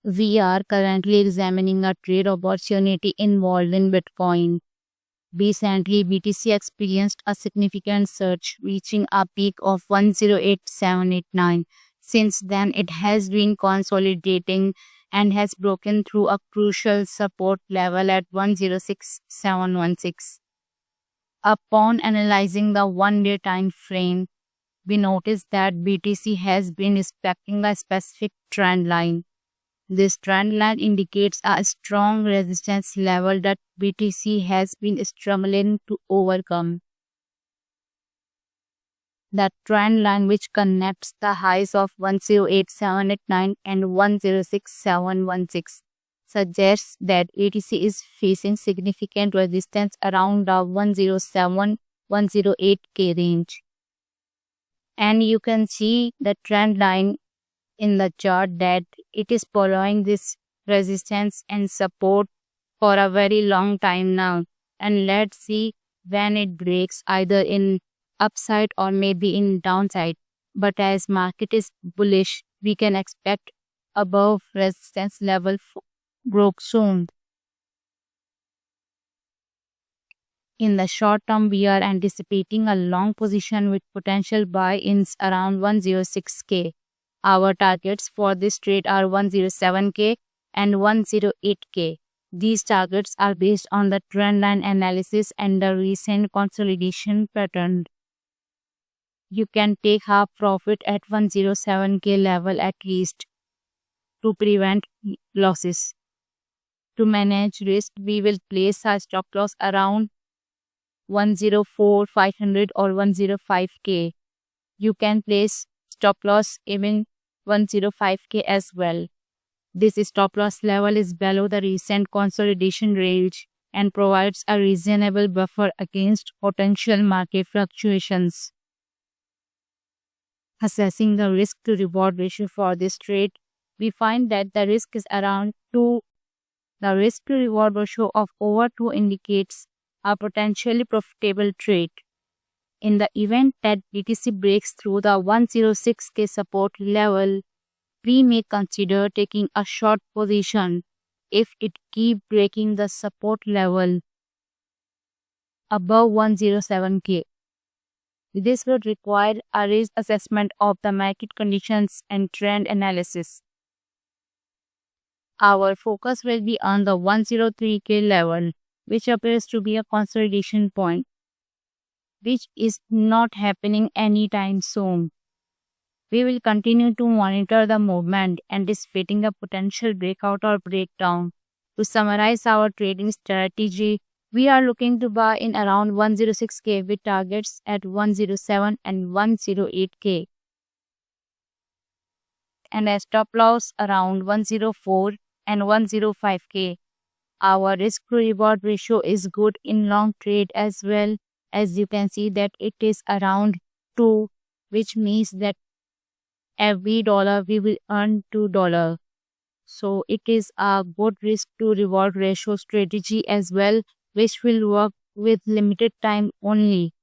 We are currently examining a trade opportunity involved in Bitcoin. Recently, BTC experienced a significant surge, reaching a peak of 108789. Since then, it has been consolidating and has broken through a crucial support level at 106716. Upon analyzing the one-day time frame, we notice that BTC has been respecting a specific trend line. This trend line indicates a strong resistance level that BTC has been struggling to overcome. The trend line, which connects the highs of 108789 and 106716, suggests that BTC is facing significant resistance around the 107-108K range. And you can see the trend line in the chart that it is following this resistance and support for a very long time now. And let's see when it breaks either in upside or maybe in downside. But as market is bullish, we can expect above resistance level broke soon. In the short term, we are anticipating a long position with potential buy-ins around 106K. Our targets for this trade are 107K and 108K. These targets are based on the trendline analysis and the recent consolidation pattern. You can take half profit at 107K level at least to prevent losses. To manage risk, we will place a stop loss around 104,500 or 105K. You can place stop loss even 105K as well. This stop loss level is below the recent consolidation range and provides a reasonable buffer against potential market fluctuations. Assessing the risk to reward ratio for this trade, we find that the risk is around 2. The risk to reward ratio of over 2 indicates a potentially profitable trade. In the event that BTC breaks through the 106K support level, we may consider taking a short position if it keeps breaking the support level above 107K. This would require a risk assessment of the market conditions and trend analysis. Our focus will be on the 103K level, which appears to be a consolidation point, which is not happening anytime soon. We will continue to monitor the movement, anticipating a potential breakout or breakdown. To summarize our trading strategy, we are looking to buy in around 106K with targets at 107 and 108K. And a stop loss around 104 and 105K. Our risk to reward ratio is good in long trade as well. As you can see that it is around 2, which means that every dollar we will earn $2. So it is a good risk to reward ratio strategy as well, which will work with limited time only.